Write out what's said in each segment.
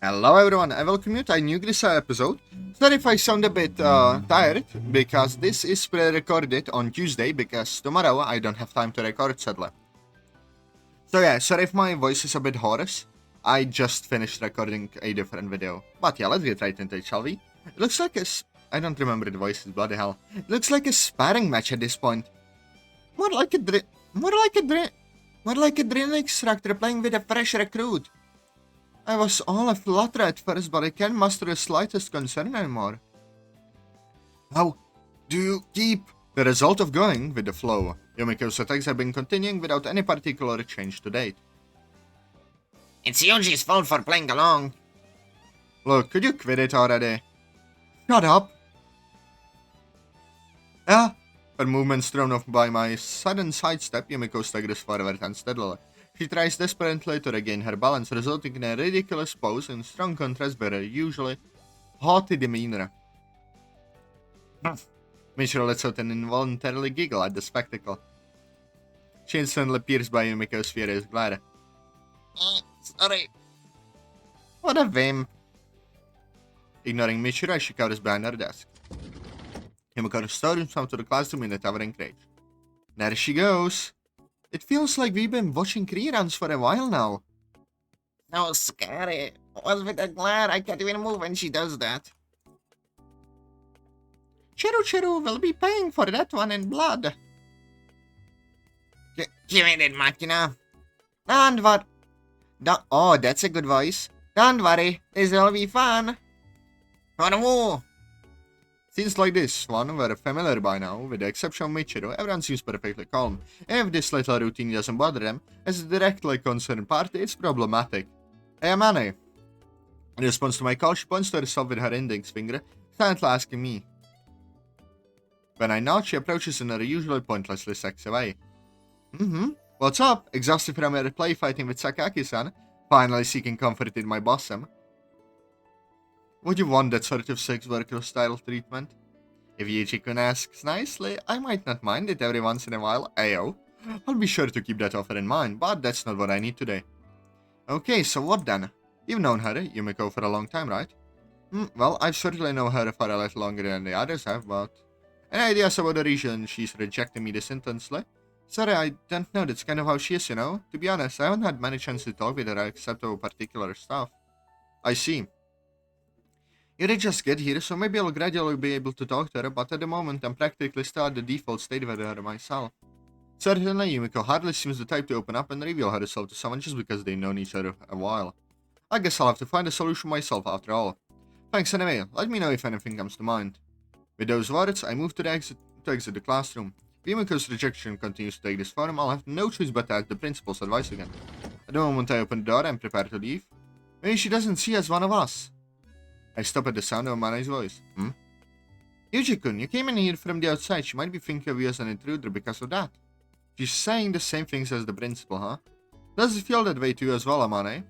Hello everyone, I welcome you to a new Grisaia episode. Sorry if I sound a bit tired, because this is pre-recorded on Tuesday, because tomorrow I don't have time to record sadly. So yeah, sorry if my voice is a bit hoarse. I just finished recording a different video. But yeah, let's get right into it, shall we? It looks like I don't remember the voices, bloody hell. It looks like a sparring match at this point. More like a drill instructor playing with a fresh recruit. I was all aflutter at first, but I can't muster the slightest concern anymore. How do you keep the result of going with the flow? Yumiko's attacks have been continuing without any particular change to date. It's Yuji's fault for playing along. Look, could you quit it already? Shut up! Ah! Her movements thrown off by my sudden sidestep, Yumiko staggers forward unsteadily. She tries desperately to regain her balance, resulting in a ridiculous pose in strong contrast with her usually haughty demeanor. Michiro lets out an involuntarily giggle at the spectacle. She instantly pierced by Yumiko's furious glare. Sorry. What a vimp! Ignoring Michiro, she cowers behind her desk. Yumiko restores himself to the classroom in a towering rage. There she goes! It feels like we've been watching reruns for a while now. No, scary. What's with the glare? I can't even move when she does that. Chiru will be paying for that one in blood. Give me that machina. Don't worry. Oh, that's a good voice. Don't worry, this will be fun. For who? Scenes like this one were familiar by now, with the exception of Michiro. Everyone seems perfectly calm. If this little routine doesn't bother them, as a directly concerned party, it's problematic. Hey, Amane. In response to my call, she points to herself with her index finger, silently asking me. When I nod, she approaches in her usually pointlessly sexy way. What's up? Exhausted from her play fighting with Sakaki-san? Finally seeking comfort in my bosom. Would you want that sort of sex worker-style treatment? If Yuji-kun asks nicely, I might not mind it every once in a while, ayo. I'll be sure to keep that offer in mind, but that's not what I need today. Okay, so what then? You've known her, Yumiko, for a long time, right? Well, I've certainly known her for a little longer than the others have, but... Any ideas about the reason she's rejecting me this intensely? Sorry, I don't know, that's kind of how she is, you know? To be honest, I haven't had many chances to talk with her except about particular stuff. I see. You did just get here, so maybe I'll gradually be able to talk to her, but at the moment I'm practically still at the default state with her myself. Certainly, Yumiko hardly seems the type to open up and reveal herself to someone just because they've known each other a while. I guess I'll have to find a solution myself after all. Thanks anyway, let me know if anything comes to mind. With those words, I move to exit the classroom. If Yumiko's rejection continues to take this form, I'll have no choice but to ask the principal's advice again. At the moment I open the door and prepare to leave, maybe she doesn't see as one of us. I stop at the sound of Mane's voice. Yuji-kun, you came in here from the outside. She might be thinking of you as an intruder because of that. She's saying the same things as the principal, huh? Does it feel that way to you as well, Amane?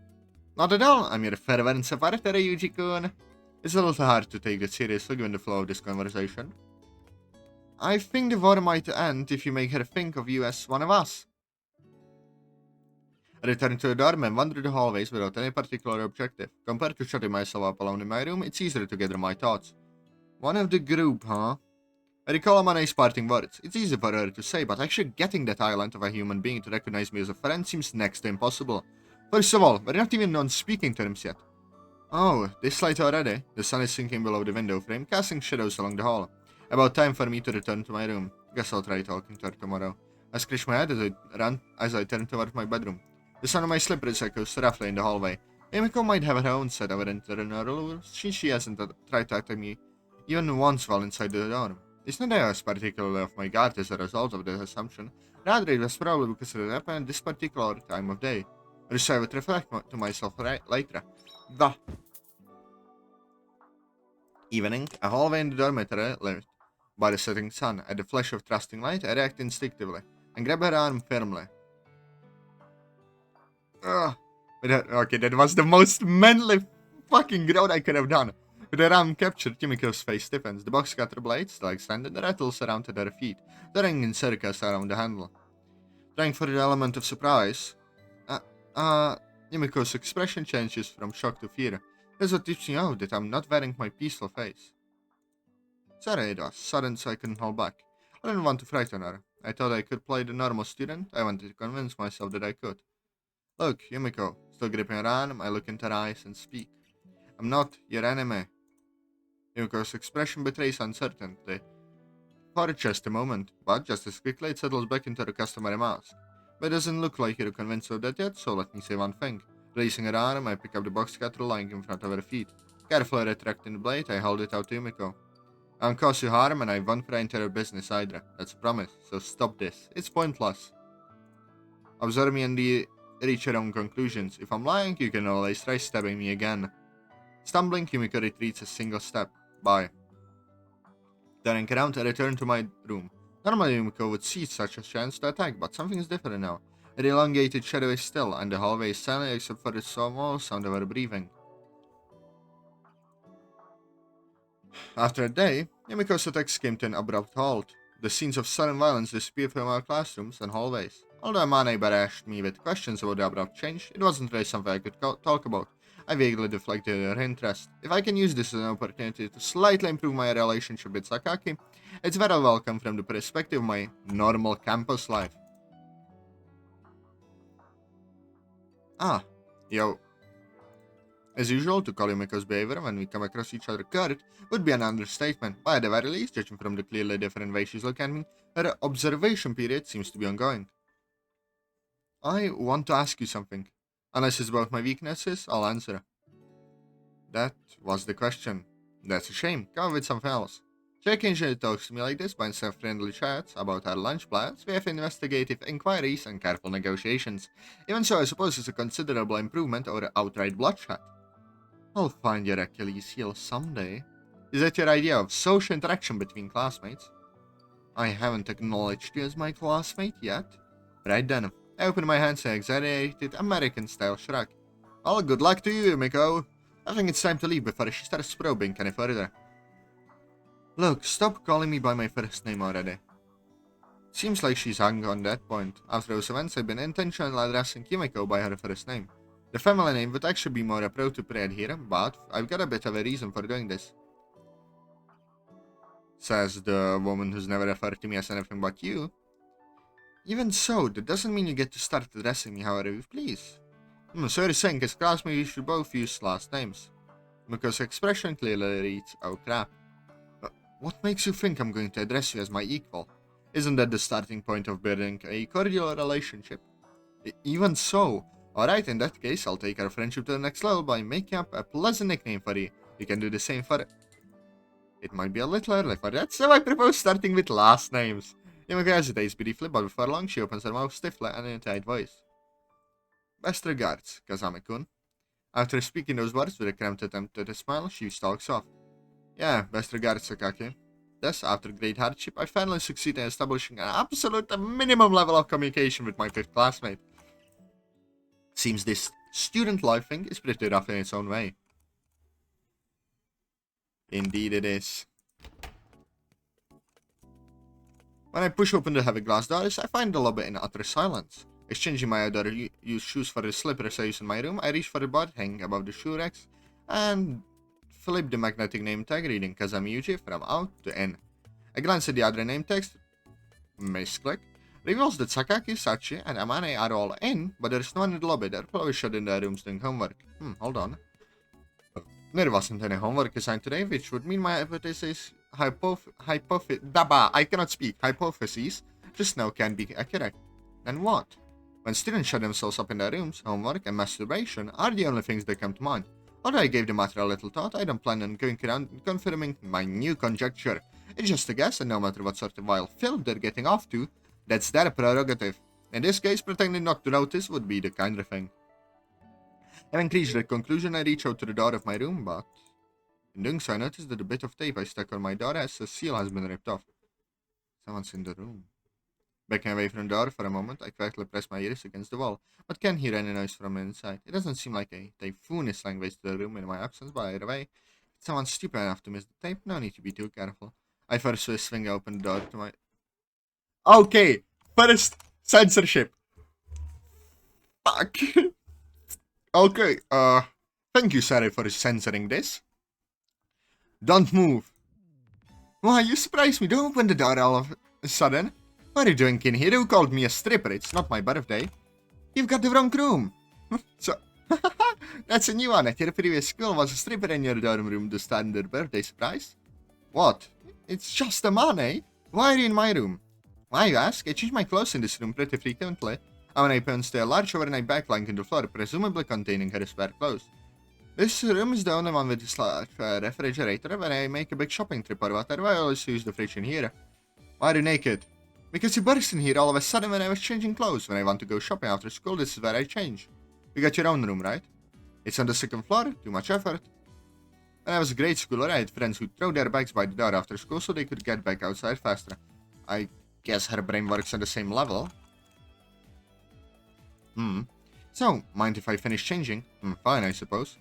Not at all. I'm your fervent supporter, Yuji-kun. It's a little hard to take it seriously given the flow of this conversation. I think the war might end if you make her think of you as one of us. I return to the dorm and wander the hallways without any particular objective. Compared to shutting myself up alone in my room, it's easier to gather my thoughts. One of the group, huh? I recall Amane's parting words. It's easy for her to say, but actually getting that island of a human being to recognize me as a friend seems next to impossible. First of all, we're not even on speaking terms yet. Oh, this late already? The sun is sinking below the window frame, casting shadows along the hall. About time for me to return to my room. Guess I'll try talking to her tomorrow. I scratch my head as I turn toward my bedroom. The sound of my slippers echoes roughly in the hallway. Yumiko might have her own set of internal rules, since she hasn't tried to attack me even once while inside the dorm. It's not that I was particularly off my guard as a result of this assumption, rather it was probably because it happened at this particular time of day. Which I would reflect to myself later. The evening, a hallway in the dormitory lit by the setting sun. At the flash of trusting light, I react instinctively and grab her arm firmly. Okay, that was the most manly fucking groan I could have done. With her arm captured, Kimiko's face stiffens. The box cutter blade still extended, rattles around at her feet, turning in circles around the handle. Trying for the element of surprise, Yumiko's expression changes from shock to fear. That's what tips me out that I'm not wearing my peaceful face. Sorry, it was sudden so I couldn't hold back. I didn't want to frighten her. I thought I could play the normal student. I wanted to convince myself that I could. Look, Yumiko, still gripping her arm, I look into her eyes and speak. I'm not your enemy. Yumiko's expression betrays uncertainty. For just a moment, but just as quickly it settles back into her customary mask. But it doesn't look like you're convinced of that yet, so let me say one thing. Raising her arm, I pick up the box cutter lying in front of her feet. Carefully retracting the blade, I hold it out to Yumiko. I won't cause you harm, and I won't pry into your business either. That's a promise, so stop this. It's pointless. Observe me and reach your own conclusions. If I'm lying, you can always try stabbing me again. Stumbling, Yumiko retreats a single step. Bye. Turning around, I return to my room. Normally, Yumiko would seize such a chance to attack, but something is different now. Her elongated shadow is still, and the hallway is silent except for the small sound of her breathing. After a day, Yumiko's attacks came to an abrupt halt. The scenes of sudden violence disappeared from our classrooms and hallways. Although Amane barraged me with questions about the abrupt change, it wasn't really something I could talk about. I vaguely deflected her interest. If I can use this as an opportunity to slightly improve my relationship with Sakaki, it's very welcome from the perspective of my normal campus life. Ah, yo. As usual, to call Yumiko's behavior when we come across each other curt would be an understatement, but at the very least, judging from the clearly different way she's looking at me, her observation period seems to be ongoing. I want to ask you something. Unless it's about my weaknesses, I'll answer. That was the question. That's a shame. Come up with something else. She occasionally talks to me like this, but instead of friendly chats about our lunch plans, we have investigative inquiries and careful negotiations. Even so, I suppose it's a considerable improvement over outright bloodshed. I'll find your Achilles heel someday. Is that your idea of social interaction between classmates? I haven't acknowledged you as my classmate yet. Right then. I open my hands and exaggerated American-style shrug. Well, good luck to you, Yumiko. I think it's time to leave before she starts probing any further. Look, stop calling me by my first name already. Seems like she's hung on that point. After those events, I've been intentionally addressing Yumiko by her first name. The family name would actually be more appropriate here, but I've got a bit of a reason for doing this. Says the woman who's never referred to me as anything but you. Even so, that doesn't mean you get to start addressing me however you please. So you're saying as classmates you should both use last names. Because expression clearly reads, oh crap. What makes you think I'm going to address you as my equal? Isn't that the starting point of building a cordial relationship? Even so. Alright, in that case, I'll take our friendship to the next level by making up a pleasant nickname for you. You can do the same for it. It might be a little early for that, so I propose starting with last names. Yumiko hesitates briefly, but before long she opens her mouth stiffly and in a tight voice. Best regards, Kazami-kun. After speaking those words with a cramped attempt at a smile, she stalks off. Yeah, best regards, Sakaki. Thus, after great hardship, I finally succeed in establishing an absolute minimum level of communication with my fifth classmate. Seems this student life thing is pretty rough in its own way. Indeed it is. When I push open the heavy glass doors, I find the lobby in utter silence. Exchanging my other used shoes for the slippers I use in my room, I reach for the board hanging above the shoe racks and flip the magnetic name tag reading Kazami Yuji from out to in. I glance at the other name text, misclick, reveals that Sakaki, Sachi, and Amane are all in, but there's no one in the lobby. They're probably shut in their rooms doing homework. Hold on. There wasn't any homework assigned today, which would mean my hypothesis just now can be accurate. And what? When students shut themselves up in their rooms, homework and masturbation are the only things that come to mind. Although I gave the matter a little thought, I don't plan on going around and confirming my new conjecture. It's just a guess, and no matter what sort of wild film they're getting off to, that's their prerogative. In this case, pretending not to notice would be the kinder thing. Having reached that conclusion, I reach out to the door of my room, but in doing so, I notice that the bit of tape I stuck on my door as a seal has been ripped off. Someone's in the room. Backing away from the door for a moment, I quietly press my ears against the wall, but can't hear any noise from inside. It doesn't seem like a typhoon is flying waste to the room in my absence, but either way, if someone's stupid enough to miss the tape, no need to be too careful. I first swing open the door to my... Okay, first, censorship. Fuck. Okay, Thank you, sir, for censoring this. Don't move. Why, you surprised me. Don't open the door all of a sudden. What are you doing in here? Who called me a stripper? It's not my birthday. You've got the wrong room. So, that's a new one. At your previous school was a stripper in your dorm room to stand their birthday surprise. What? It's just Amane. Why are you in my room? Why, you ask? I change my clothes in this room pretty frequently. Amane points to a large overnight bag lying on the floor, presumably containing her spare clothes. This room is the only one with this large refrigerator. When I make a big shopping trip or whatever, I always use the fridge in here. Why are you naked? Because you burst in here all of a sudden when I was changing clothes. When I want to go shopping after school, this is where I change. You got your own room, right? It's on the second floor. Too much effort. When I was in grade school, I had friends who throw their bags by the door after school so they could get back outside faster. I guess her brain works on the same level. So, mind if I finish changing? Fine, I suppose.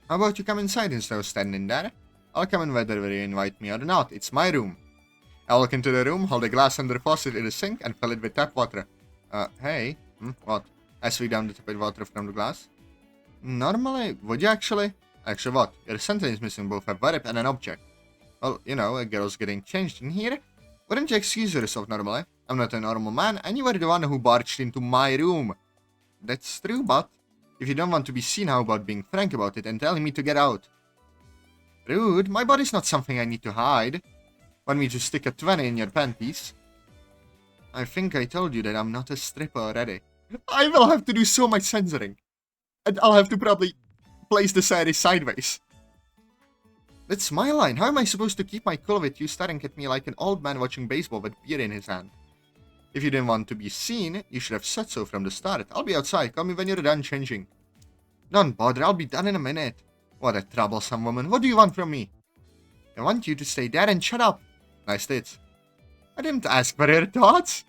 How about you come inside instead of standing there? I'll come in whether you invite me or not. It's my room. I'll walk into the room, hold a glass under the faucet in the sink, and fill it with tap water. Hey? What? I sweep down the tap water from the glass. Normally, would you actually? Actually what? Your sentence is missing both a verb and an object. Well, you know, a girl's getting changed in here. Wouldn't you excuse yourself normally? I'm not a normal man, and you were the one who barged into my room. That's true, but if you don't want to be seen, how about being frank about it and telling me to get out? Rude. My body's not something I need to hide. Want me to stick a 20 in your panties? I think I told you that I'm not a stripper already. I will have to do so much censoring. And I'll have to probably place the series sideways. That's my line. How am I supposed to keep my cool with you staring at me like an old man watching baseball with beer in his hand? If you didn't want to be seen, you should have said so from the start. I'll be outside. Call me when you're done changing. Don't bother. I'll be done in a minute. What a troublesome woman. What do you want from me? I want you to stay there and shut up. Nice tits. I didn't ask for your thoughts.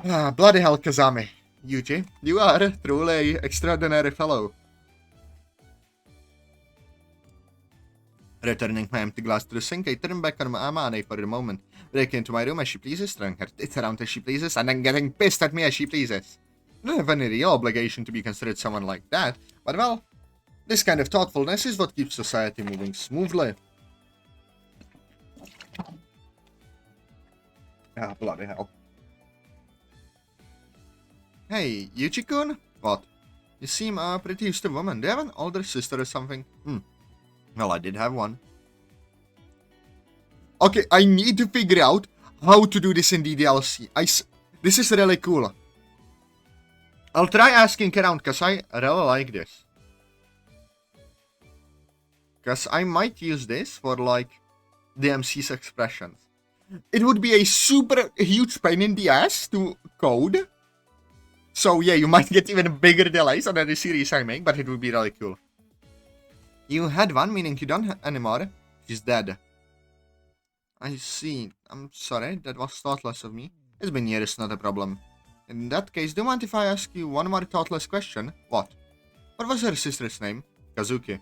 Bloody hell, Kazami. Yuji, you are truly an extraordinary fellow. Returning my empty glass to the sink, I turn back on Amane for a moment, breaking into my room as she pleases, throwing her tits around as she pleases, and then getting pissed at me as she pleases. I don't have any real obligation to be considered someone like that, but well, this kind of thoughtfulness is what keeps society moving smoothly. Bloody hell. Hey, Yuji-kun? What? You seem a pretty used to woman. Do you have an older sister or something? Well, I did have one. Okay, I need to figure out how to do this in the DLC. This is really cool. I'll try asking around, because I really like this. Because I might use this for, like, DMC's expressions. It would be a super huge pain in the ass to code. So, yeah, you might get even bigger delays on any series I make, but it would be really cool. You had one, meaning you don't anymore. She's dead. I see. I'm sorry, that was thoughtless of me. It's been years, not a problem. In that case, do you mind if I ask you one more thoughtless question? What? What was her sister's name? Kazuki.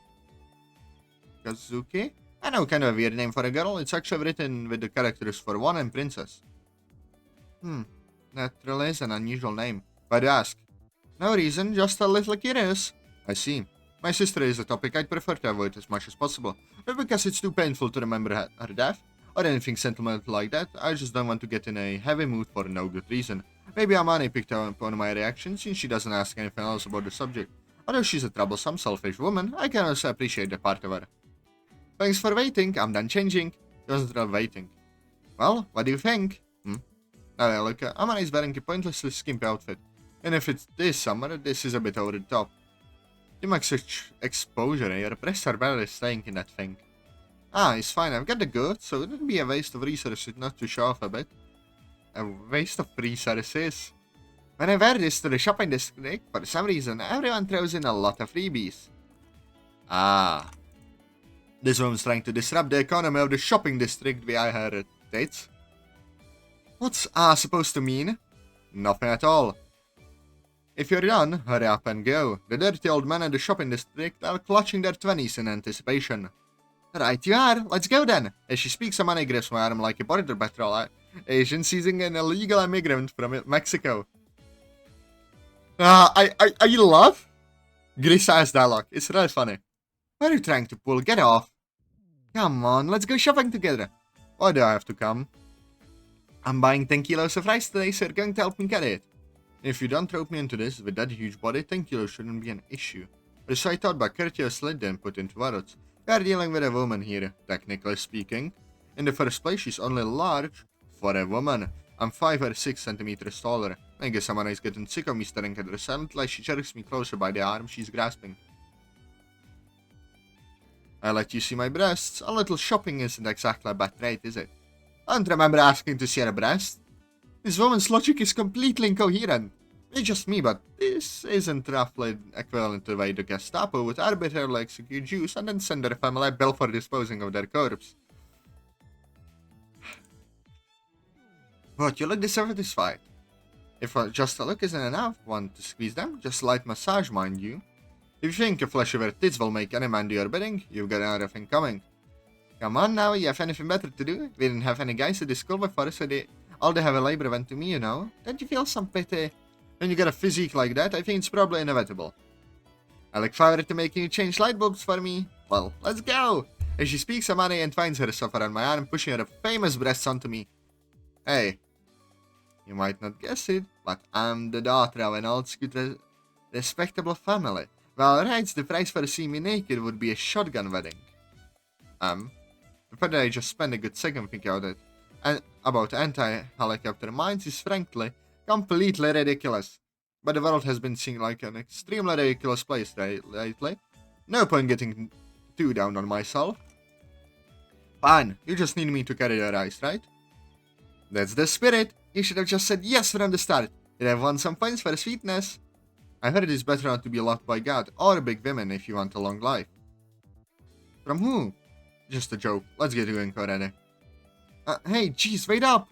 Kazuki? I know, kind of a weird name for a girl. It's actually written with the characters for one and princess. That really is an unusual name. Why'd you ask? No reason, just a little curious. I see. My sister is a topic I'd prefer to avoid as much as possible. Not because it's too painful to remember her death, or anything sentimental like that. I just don't want to get in a heavy mood for no good reason. Maybe Amane picked up on my reaction since she doesn't ask anything else about the subject. Although she's a troublesome, selfish woman, I can also appreciate the part of her. Thanks for waiting, I'm done changing. It wasn't really waiting. Well, what do you think? Now look, Amane is wearing a pointlessly skimpy outfit. And if it's this summer, this is a bit over the top. You make such exposure and your breasts are barely staying in that thing. It's fine, I've got the goods, so it would be a waste of resources not to show off a bit. A waste of resources? When I wear this to the shopping district, for some reason, everyone throws in a lot of freebies. This woman's trying to disrupt the economy of the shopping district via her dates. What's supposed to mean? Nothing at all. If you're done, hurry up and go. The dirty old men in the shopping district are clutching their 20s in anticipation. Right you are, let's go then. As she speaks, Amane grabs my arm like a border patrol agent seizing an illegal immigrant from Mexico. I love Grisaia's dialogue. It's really funny. What are you trying to pull? Get off. Come on, let's go shopping together. Why do I have to come? I'm buying 10 kilos of rice today, so you're going to help me carry it. If you don't rope me into this with that huge body, 10 kilos shouldn't be an issue. But so I thought by courteously then put into words. We are dealing with a woman here, technically speaking. In the first place, she's only large for a woman. I'm 5 or 6 centimeters taller. I guess Amane is getting sick of me staring at her silently like she jerks me closer by the arm she's grasping. I let you see my breasts. A little shopping isn't exactly a bad trait, is it? I don't remember asking to see her breasts. This woman's logic is completely incoherent. It's just me, but this isn't roughly equivalent to the way the Gestapo would arbitrarily execute Jews and then send their family a bill for disposing of their corpse. But you look dissatisfied. If just a look isn't enough, want to squeeze them? Just light massage, mind you. If you think a flesh of your tits will make any man do your bidding, you've got another thing coming. Come on now, you have anything better to do? We didn't have any guys at the school before, so all they have a labor went to me, you know. Don't you feel some pity? When you get a physique like that, I think it's probably inevitable. I look forward to making you change light bulbs for me. Well, let's go! As she speaks, Amane entwines herself around my arm, pushing her famous breasts onto me. Hey, you might not guess it, but I'm the daughter of an old school respectable family. Well, right, the price for seeing me naked would be a shotgun wedding. The fact that I just spent a good second thinking about anti-helicopter mines is frankly completely ridiculous. But the world has been seeing like an extremely ridiculous place lately. No point getting too down on myself. Fine, you just need me to carry your ice, right? That's the spirit. You should have just said yes from the start. You'd have won some points for sweetness. I heard it's better not to be loved by God or big women if you want a long life. From who? Just a joke. Let's get going already. Hey, jeez, wait up!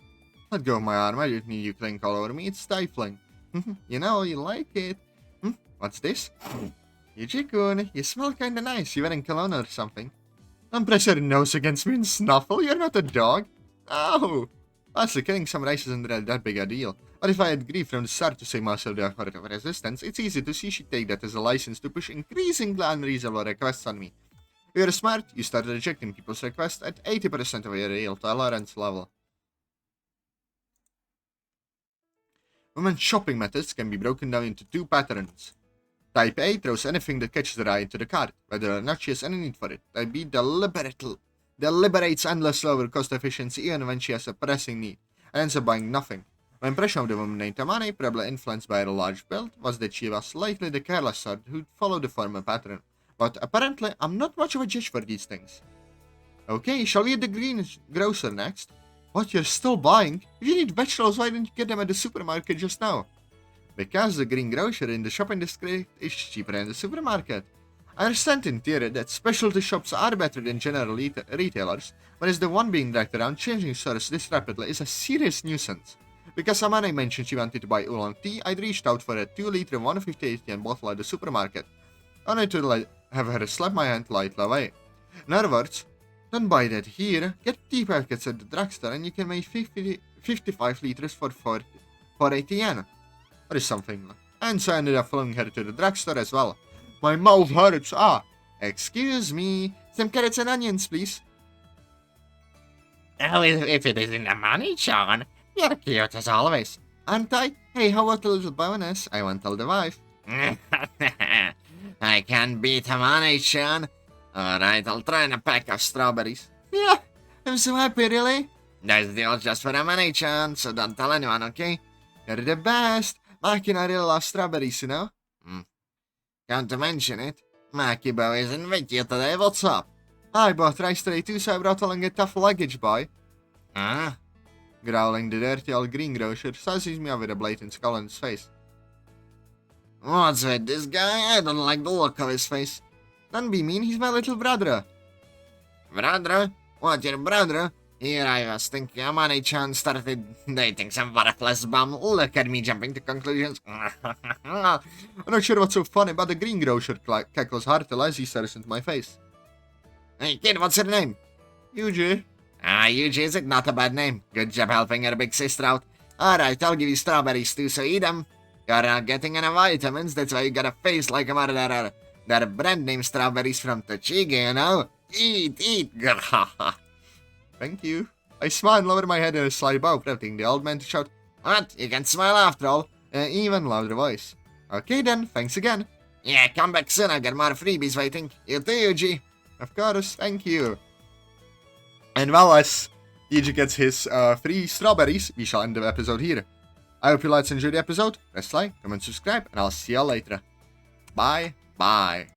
Let go of my arm. I don't need you cling all over me. It's stifling. You know, you like it. What's this? Yuji-kun, you smell kinda nice. You wearing cologne or something? Don't press your nose against me and snuffle. You're not a dog. Oh! Honestly, killing some rice isn't really that big a deal. But if I had agreed from the start to say most of the effort of resistance, it's easy to see she'd take that as a license to push increasingly unreasonable requests on me. If you're smart, you start rejecting people's requests at 80% of your real tolerance level. Women's shopping methods can be broken down into 2 patterns. Type A throws anything that catches their eye into the cart, whether or not she has any need for it. Type B deliberates endless lower cost efficiency even when she has a pressing need, and ends up buying nothing. My impression of the woman named Amane, probably influenced by her large build, was that she was likely the careless sort who'd follow the former pattern. But apparently, I'm not much of a judge for these things. Okay, shall we hit the green grocer next? What, you're still buying? If you need vegetables, why didn't you get them at the supermarket just now? Because the green grocer in the shopping district is cheaper than the supermarket. I understand in theory that specialty shops are better than general retailers, but as the one being dragged around changing stores this rapidly is a serious nuisance. Because Amane mentioned she wanted to buy oolong tea, I'd reached out for a 2-liter 158 yen bottle at the supermarket, only to have her slap my hand lightly away. In other words, don't buy that here, get tea packets at the drugstore and you can make 55 liters for 80 yen. Or something. And so I ended up following her to the drugstore as well. My mouth hurts. Excuse me. Some carrots and onions, please. Oh, if it isn't Amane-chan, you're cute as always. Aren't I? Hey, how about a little bonus? I won't tell the wife. I can't beat Amane-chan. Alright, I'll try a pack of strawberries. Yeah, I'm so happy, really. That's the deal just for Amane-chan, so don't tell anyone, okay? You're the best. Maki and I really love strawberries, you know? Come to mention it, Maki-bo isn't with you today, what's up? I bought rice today too, so I brought along a tough luggage, boy. Growling, the dirty old greengrocer sizes me up with a blatant skull on his face. What's with this guy? I don't like the look of his face. Don't be mean, he's my little brother. Brother? What, your brother? Here I was thinking Amane-chan started dating some worthless bum. Look at me jumping to conclusions. I'm not sure what's so funny, but the greengrocer cackles heartily as he stares into my face. Hey kid, what's your name? Yuji. Yuji is it? Not a bad name. Good job helping your big sister out. Alright, I'll give you strawberries too, so eat them. You're not getting any vitamins, that's why you got a face like a murderer. They're brand name strawberries from Tochigi, you know? Eat, grrrr. Thank you. I smile and lower my head in a slight bow, prompting the old man to shout, What? You can smile after all. in an even louder voice. Okay then, thanks again. Yeah, come back soon, I got more freebies waiting. You too, Yuji. Of course, thank you. And well, as Yuji gets his free strawberries, we shall end the episode here. I hope you liked and enjoyed the episode. Press like, comment, subscribe, and I'll see you all later. Bye.